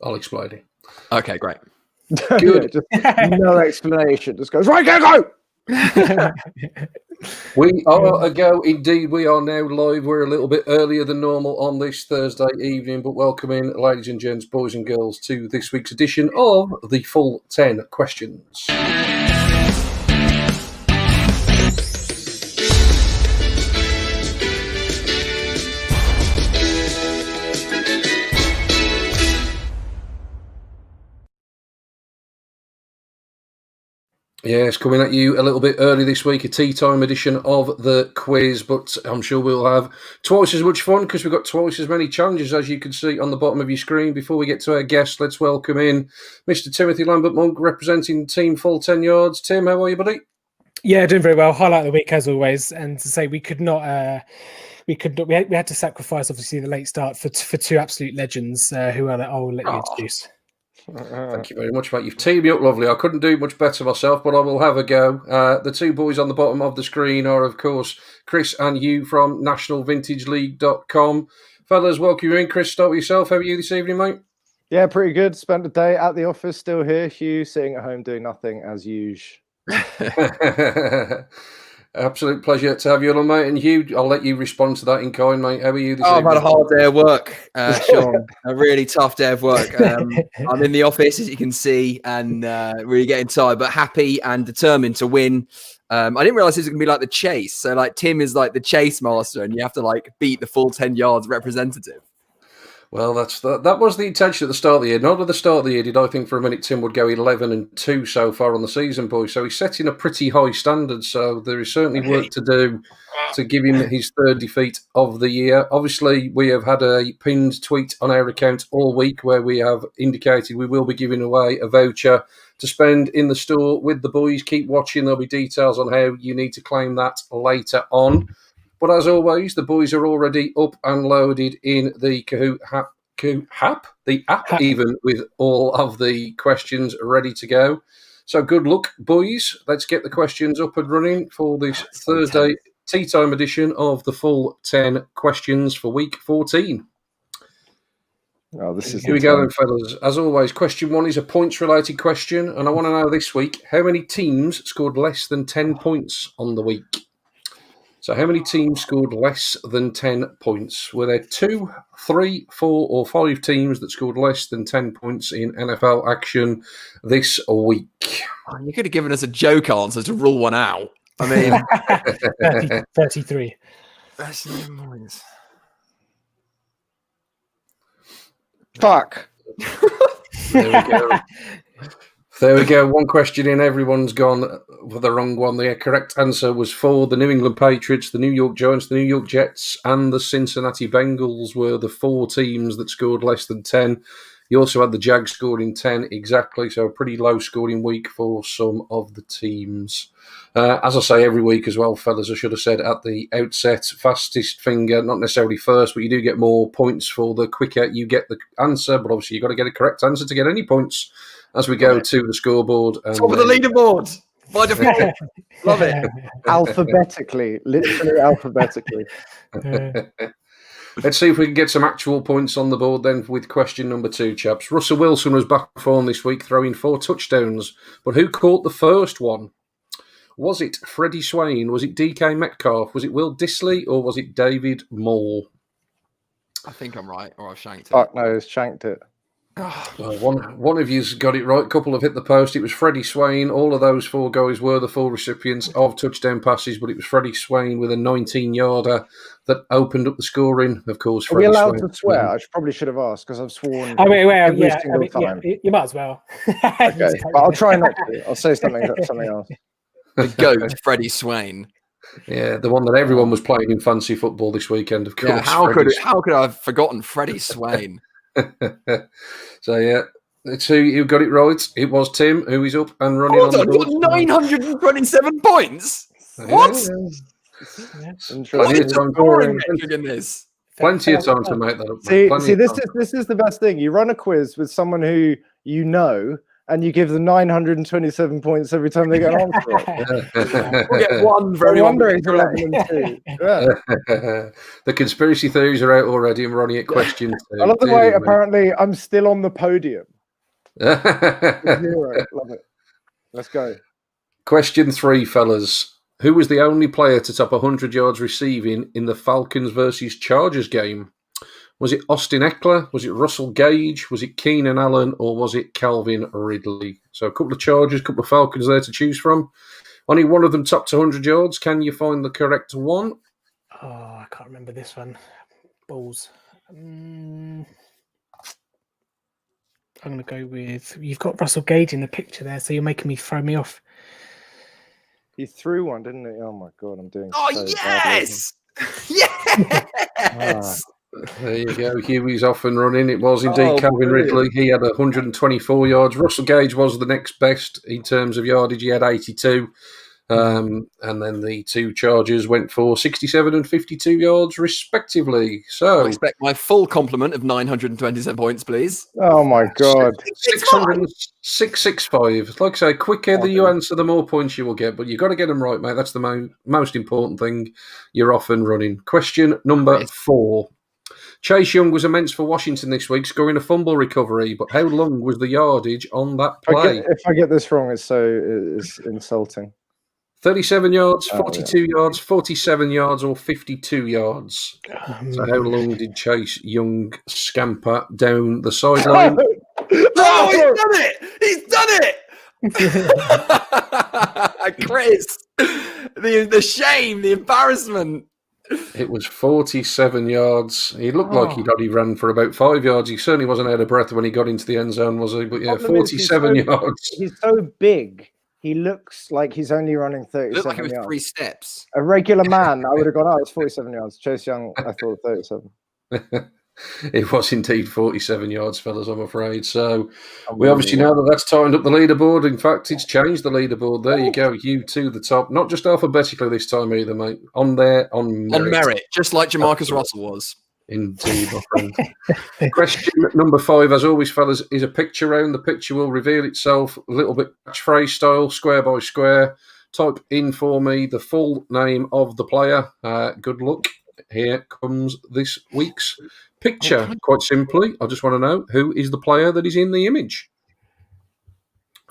I'll explain it. Okay, great. Good. No explanation. Just goes, right, go! We are a go. Indeed, we are now live. We're a little bit earlier than normal on this Thursday evening, but welcome in, ladies and gents, boys and girls, to this week's edition of the Full 10 Questions. Yes, coming at you a little bit early this week, a tea time edition of the quiz, but I'm sure we'll have twice as much fun because we've got twice as many challenges, as you can see on the bottom of your screen. Before we get to our guest, let's welcome in Mr. Timothy Lambert-Monk, representing Team Full 10 Yards. Tim, how are you, buddy? Yeah, doing very well. Highlight of the week, as always. And to say we had to sacrifice, obviously, the late start for two absolute legends who I'll let you introduce. Thank you very much, mate. You've teed me up lovely. I couldn't do much better myself, but I will have a go. The two boys on the bottom of the screen are, of course, Chris and Hugh from nationalvintageleague.com. Fellas, welcome you in. Chris, start with yourself. How are you this evening, mate? Yeah, pretty good. Spent the day at the office, still here. Hugh sitting at home doing nothing as usual. Absolute pleasure to have you on, mate. And Hugh, I'll let you respond to that in kind, mate. How are you this evening? I've had a hard day of work, Sean. A really tough day of work. I'm in the office, as you can see, and really getting tired, but happy and determined to win. I didn't realize this was going to be like the chase. So, like, Tim is like the chase master, and you have to like beat the full 10 yards representative. Well, that was the intention at the start of the year. Not at the start of the year did I think for a minute Tim would go 11-2 so far on the season, boys. So he's setting a pretty high standard. So there is certainly work to do to give him his third defeat of the year. Obviously, we have had a pinned tweet on our account all week where we have indicated we will be giving away a voucher to spend in the store with the boys. Keep watching. There'll be details on how you need to claim that later on. But as always, the boys are already up and loaded in the Kahoot app, even with all of the questions ready to go. So good luck, boys. Let's get the questions up and running for this Thursday tea time edition of the Full 10 Questions for week 14. Oh, Here we go then, fellas. As always, question one is a points-related question, and I want to know this week, how many teams scored less than 10 points on the week? So how many teams scored less than 10 points? Were there 2, 3, 4 or 5 teams that scored less than 10 points in NFL action this week? Oh, you could have given us a joke answer to rule one out. I mean... 33. Fuck. There we go. There we go. One question in. Everyone's gone for the wrong one. The correct answer was 4. The New England Patriots, the New York Giants, the New York Jets, and the Cincinnati Bengals were the 4 teams that scored less than 10. You also had the Jags scoring 10 exactly, so a pretty low scoring week for some of the teams. As I say every week as well, fellas, I should have said at the outset, fastest finger, not necessarily first, but you do get more points for the quicker you get the answer, but obviously you've got to get a correct answer to get any points as we go to the scoreboard. And, top of the leaderboard! By default. Love it. Alphabetically, literally alphabetically. Let's see if we can get some actual points on the board then with question number 2, chaps. Russell Wilson was back on form this week, throwing 4 touchdowns. But who caught the first one? Was it Freddie Swain? Was it DK Metcalf? Was it Will Dissly? Or was it David Moore? I think I'm right, or I've shanked it. Fuck no, shanked it. Well, one of you's got it right. A couple have hit the post. It was Freddie Swain. All of those 4 guys were the full recipients of touchdown passes, but it was Freddie Swain with a 19-yarder that opened up the scoring. Of course, Are we allowed to swear? I probably should have asked because I've sworn every single time. Yeah, you might as well. Okay, but I'll try not to. I'll say something else. The GOAT, Freddie Swain. Yeah, the one that everyone was playing in fantasy football this weekend, of course. Yeah, how could I have forgotten Freddie Swain? So, yeah, it's who got it right. It was Tim, who is up and running on the board. 927 points? What? Plenty of time to make that up. See, this is the best thing. You run a quiz with someone who you know, and you give them 927 points every time they get an answer. We'll get one for No everyone. wonder it's 11 and 2. Yeah. The conspiracy theories are out already, and we're only at question 2. I love the Dear way me. apparently I'm still on the podium. 0. Love it. Let's go. Question 3, fellas. Who was the only player to top 100 yards receiving in the Falcons versus Chargers game? Was it Austin Eckler? Was it Russell Gage? Was it Keenan Allen? Or was it Calvin Ridley? So a couple of Chargers, a couple of Falcons there to choose from. Only one of them topped 100 yards. Can you find the correct one? Oh, I can't remember this one. Balls. I'm going to go with... You've got Russell Gage in the picture there, so you're making me throw me off. He threw one, didn't he? Oh my god, I'm doing Oh, so yes! Yes! There you go. Huey's off and running. It was indeed Calvin brilliant. Ridley. He had 124 yards. Russell Gage was the next best in terms of yardage. He had 82. And then the two Chargers went for 67 and 52 yards, respectively. I So expect my full complement of 927 points, please. Oh my god. 665. Like I say, quicker that you answer, the more points you will get. But you've got to get them right, mate. That's the most important thing. You're off and running. Question number 4. Chase Young was immense for Washington this week, scoring a fumble recovery. But how long was the yardage on that play? If I get this wrong, it's insulting. 37 yards, 42 yards, 47 yards, or 52 yards. So how long did Chase Young scamper down the sideline? Oh, he's done it! Chris, the shame, the embarrassment. It was 47 yards. He looked like he'd only ran for about 5 yards. He certainly wasn't out of breath when he got into the end zone, was he? But yeah, 47 yards. He's so big. He looks like he's only running 37 Looked like it was yards. 3 steps. A regular man, I would have gone, oh, it's 47 yards. Chase Young, I thought 37. It was indeed 47 yards, fellas, I'm afraid. So we obviously know that that's tightened up the leaderboard. In fact, it's changed the leaderboard. There you go. You to the top. Not just alphabetically this time either, mate. On merit. On merit, just like Jamarcus Russell was. Indeed, my friend. Question number 5, as always, fellas, is a picture round. The picture will reveal itself a little bit catchphrase style, square by square. Type in for me the full name of the player. Good luck. Here comes this week's picture. Quite simply, I just want to know who is the player that is in the image.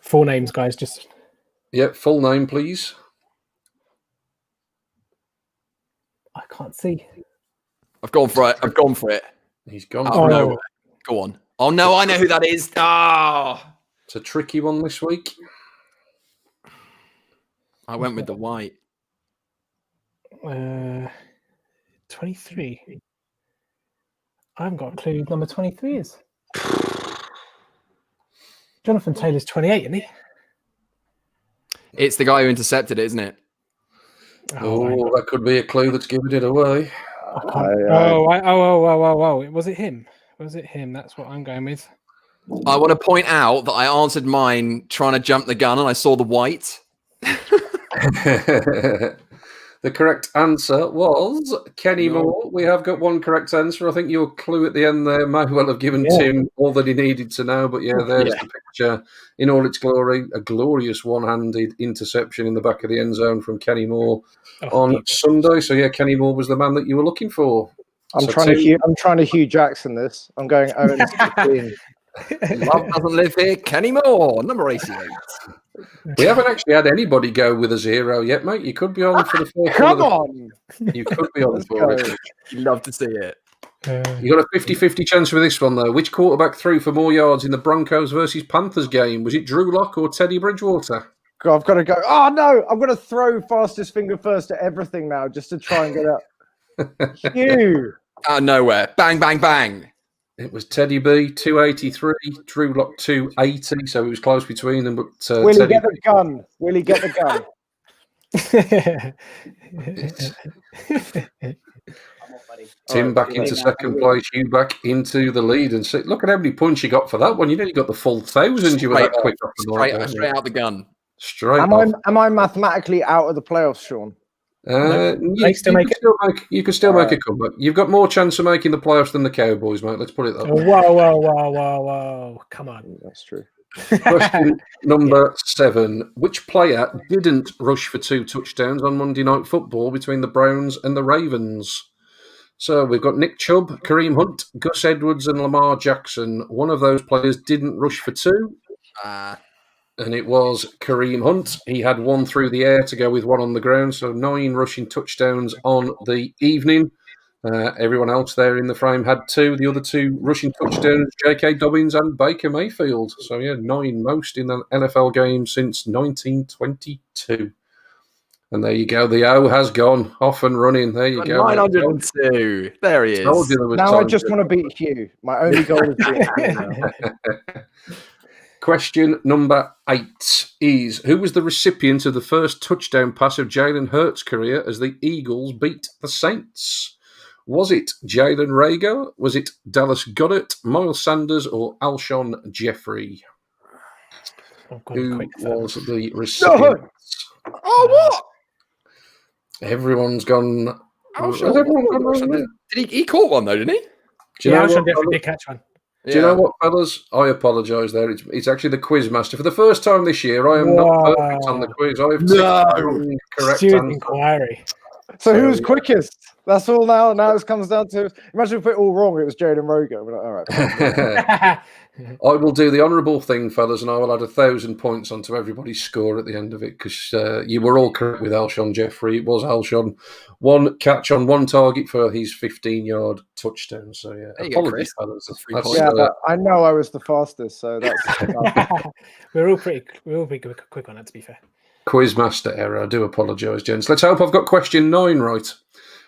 4 names, guys. Just Full name, please. I can't see. I've gone for it. He's gone. Oh, no. Go on. Oh, no, I know who that is. Oh. It's a tricky one this week. I went with the white. 23. I haven't got a clue who number 23 is. Jonathan Taylor's 28, isn't he? It's the guy who intercepted it, isn't it? Oh, that could be a clue that's giving it away. Was it him? Was it him? That's what I'm going with. I want to point out that I answered mine trying to jump the gun and I saw the white. The correct answer was Kenny Moore. We have got one correct answer. I think your clue at the end there might well have given Tim all that he needed to know. But there's the picture in all its glory. A glorious one-handed interception in the back of the end zone from Kenny Moore on Sunday. So Kenny Moore was the man that you were looking for. I'm trying to Hugh Jackson this. I'm going 0-16. Love doesn't live here. Kenny Moore, number 88. We haven't actually had anybody go with a 0 yet, mate. You could be on for the fourth. Come on! You could be on for it. You'd love to see it. You got a 50-50 chance with this one, though. Which quarterback threw for more yards in the Broncos versus Panthers game? Was it Drew Lock or Teddy Bridgewater? God, I've got to go. Oh, no! I'm going to throw fastest finger first at everything now just to try and get up. Hugh! Out of nowhere. Bang, bang, bang. It was Teddy B, 283, Drew Lock, 280, so it was close between them. But Will he Teddy get the gun? Will he get the gun? Tim back into second place, you back into the lead. And look at how many points you got for that one. You nearly got the full 1,000. You were that quick off the mark. Straight out the gun. Straight Am I mathematically out of the playoffs, Sean? You can still make a comeback. You've got more chance of making the playoffs than the Cowboys, mate. Let's put it that way. Whoa. Come on. That's true. Question number 7. Which player didn't rush for 2 touchdowns on Monday Night Football between the Browns and the Ravens? So we've got Nick Chubb, Kareem Hunt, Gus Edwards, and Lamar Jackson. One of those players didn't rush for 2, and it was Kareem Hunt. He had 1 through the air to go with 1 on the ground, so 9 rushing touchdowns on the evening. Everyone else there in the frame had 2. The other 2 rushing touchdowns, J.K. Dobbins and Baker Mayfield. So, 9 most in an NFL game since 1922. And there you go. The O has gone off and running. There you go. 902. There he is. Now I just want to beat Hugh. My only goal is beating Hugh now. Question number 8 is, who was the recipient of the first touchdown pass of Jalen Hurts' career as the Eagles beat the Saints? Was it Jalen Reagor? Was it Dallas Goedert, Miles Sanders, or Alshon Jeffrey? Who was the recipient? Oh, what? Everyone's gone. He caught one, though, didn't he? Do you know Alshon what, Jeffrey did catch one. Do you know what, fellas? I apologise there. It's actually the quiz master. For the first time this year, I am not perfect on the quiz. I have correct Student inquiry. So who was quickest? That's all now. Now it comes down to. Imagine if we put it all wrong. It was Jalen Rogo. We're like, all right. I will do the honourable thing, fellas, and I will add 1,000 points onto everybody's score at the end of it, because you were all correct with Alshon Jeffrey. It was Alshon. 1 catch on 1 target for his 15-yard touchdown. So, apologies, fellas. But I know I was the fastest, so that's. We're all pretty quick on that, to be fair. Quizmaster error. I do apologise, gents. Let's hope I've got question 9 right.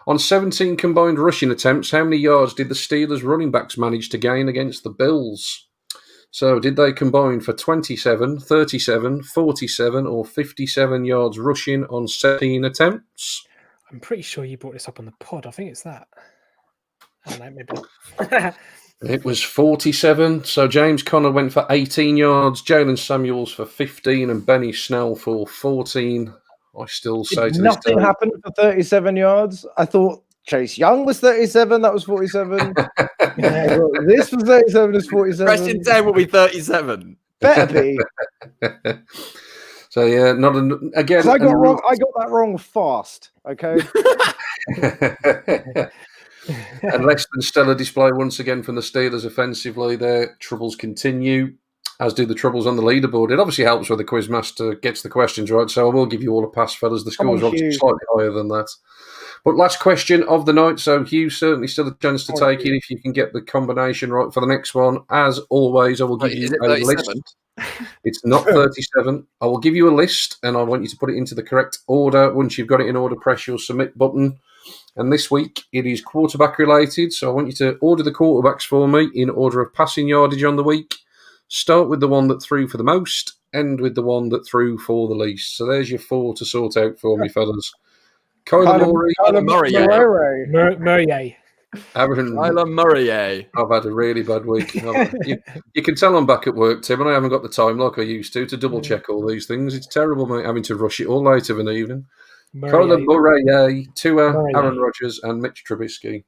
On 17 combined rushing attempts, how many yards did the Steelers running backs manage to gain against the Bills? So, did they combine for 27, 37, 47, or 57 yards rushing on 17 attempts? I'm pretty sure you brought this up on the pod. I think it's that. I don't know, maybe not. It was 47. So, James Conner went for 18 yards, Jalen Samuels for 15, and Benny Snell for 14. I still say to nothing this day, happened for 37 yards. I thought Chase Young was 37. That was 47. This was 37. Is 47. Question 10 will be 37. Better be. So again. I got that wrong fast. Okay. And less than stellar display once again from the Steelers offensively. Their troubles continue, as do the troubles on the leaderboard. It obviously helps when the quizmaster gets the questions right, so I will give you all a pass, fellas. The score is obviously slightly higher than that. But last question of the night, so Hugh certainly still a chance to take it if you can get the combination right for the next one. As always, I will give you a list. It's not 37. I will give you a list, and I want you to put it into the correct order. Once you've got it in order, press your submit button. And this week, it is quarterback related, so I want you to order the quarterbacks for me in order of passing yardage on the week. Start with the one that threw for the most, end with the one that threw for the least. So there's your 4 to sort out for me, fellas. Kyler Murray. Kyler Murray. I've had a really bad week. You can tell I'm back at work, Tim, and I haven't got the time like I used to double check all these things. It's terrible, mate, having to rush it all late of an evening. Kyler Murray, Tua, Aaron Rodgers, and Mitch Trubisky.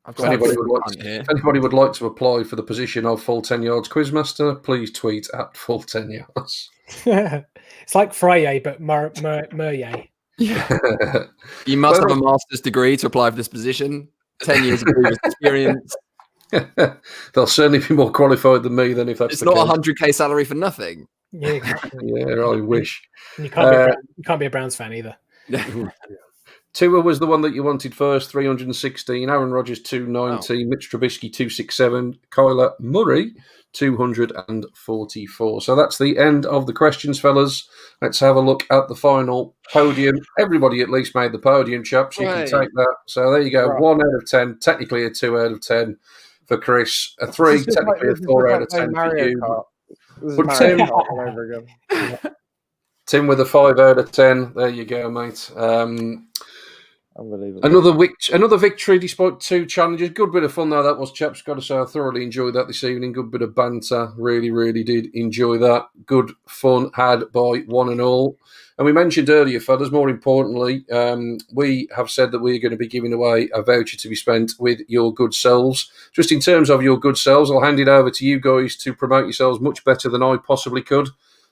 If anybody would like to apply for the position of Full 10 Yards Quizmaster, please tweet at Full 10 Yards. It's like Freye, but Murray. You must have a master's degree to apply for this position. 10 years of previous experience. They'll certainly be more qualified than me then if that's the case. It's not a 100k salary for nothing. Yeah, exactly. Yeah, I wish. You can't be a Browns fan either. Tua was the one that you wanted first, 316. Aaron Rodgers, 290. Mitch Trubisky, 267. Kyler Murray, 244. So that's the end of the questions, fellas. Let's have a look at the final podium. Everybody at least made the podium, chaps. You can take that. So there you go. Right. 1 out of 10. Technically a 2 out of 10 for Chris. A 3, technically a 4 out of 10 for you. But Tim with a 5 out of 10. There you go, mate. Unbelievable. Another victory despite 2 challenges. Good bit of fun though that was, chaps. Got to say, I thoroughly enjoyed that this evening. Good bit of banter. Really, really did enjoy that. Good fun had by one and all. And we mentioned earlier, fellas, more importantly, we have said that we're going to be giving away a voucher to be spent with your good selves. Just in terms of your good selves, I'll hand it over to you guys to promote yourselves much better than I possibly could.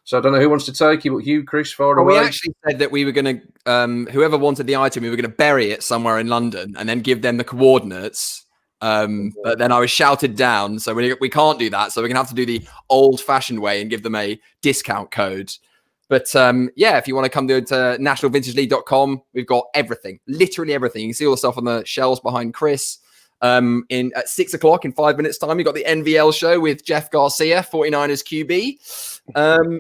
So I don't know who wants to take it, but Hugh, Chris, far away. We actually said that we were going to, whoever wanted the item, we were going to bury it somewhere in London and then give them the coordinates. But then I was shouted down, so we can't do that. So we're going to have to do the old-fashioned way and give them a discount code. But if you want to come to nationalvintageleague.com, we've got everything, literally everything. You can see all the stuff on the shelves behind Chris. At 6 o'clock in 5 minutes' time, you've got the NVL show with Jeff Garcia, 49ers QB.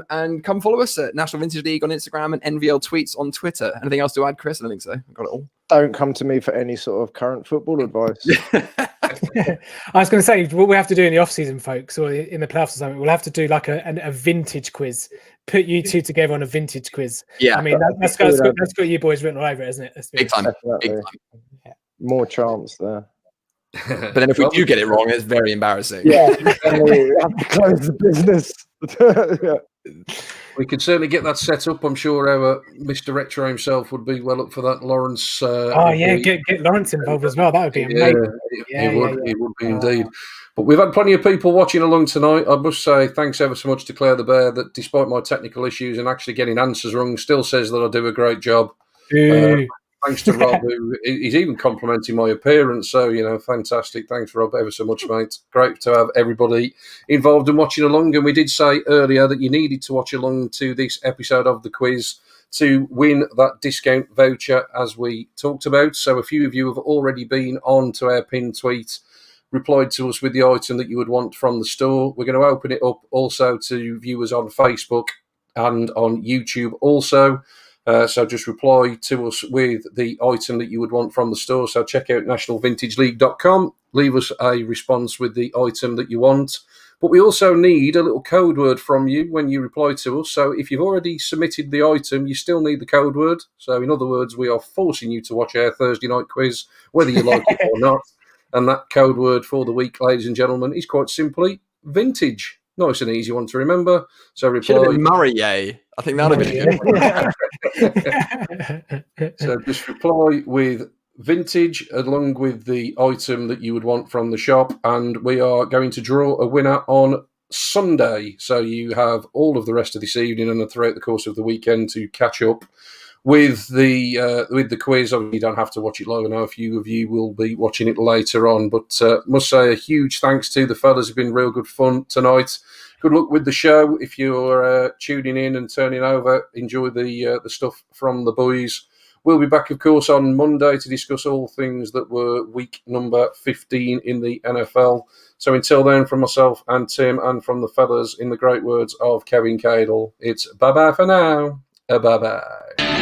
And come follow us at National Vintage League on Instagram and NVL tweets on Twitter. Anything else to add, Chris? I don't think so. I've got it all. Don't come to me for any sort of current football advice. I was going to say, what we have to do in the off-season, folks, or in the playoffs or something, we'll have to do like a vintage quiz. Put you two together on a vintage quiz. Yeah. I mean, that's got you boys written all over it, isn't it? Big time. Yeah. More chance there. But then if we do get it wrong, it's very embarrassing. Yeah. We have to close the business. Yeah. We could certainly get that set up. I'm sure our Mr. Retro himself would be well up for that. Lawrence. Get Lawrence involved as well. That would be amazing. It would be indeed. But we've had plenty of people watching along tonight. I must say thanks ever so much to Claire the Bear that despite my technical issues and actually getting answers wrong, still says that I do a great job. Thanks to Rob, who he's even complimenting my appearance. So, fantastic. Thanks, Rob, ever so much, mate. Great to have everybody involved and watching along. And we did say earlier that you needed to watch along to this episode of the quiz to win that discount voucher, as we talked about. So a few of you have already been on to our pinned tweet, replied to us with the item that you would want from the store. We're going to open it up also to viewers on Facebook and on YouTube also. So just reply to us with the item that you would want from the store. So check out nationalvintageleague.com. Leave us a response with the item that you want. But we also need a little code word from you when you reply to us. So if you've already submitted the item, you still need the code word. So in other words, we are forcing you to watch our Thursday night quiz, whether you like it or not. And that code word for the week, ladies and gentlemen, is quite simply vintage. Nice and easy one to remember. So reply. Should have been Murray, I think that would have been a good one. So just reply with vintage along with the item that you would want from the shop, and we are going to draw a winner on Sunday. So you have all of the rest of this evening and throughout the course of the weekend to catch up with the quiz. Obviously, you don't have to watch it live. I know a few of you will be watching it later on, but must say a huge thanks to the fellas. It's been real good fun tonight. Good luck with the show. If you're tuning in and turning over, enjoy the stuff from the boys. We'll be back, of course, on Monday to discuss all things that were week number 15 in the NFL. So until then, from myself and Tim and from the fellas, in the great words of Kevin Cadle, it's bye-bye for now. Bye-bye.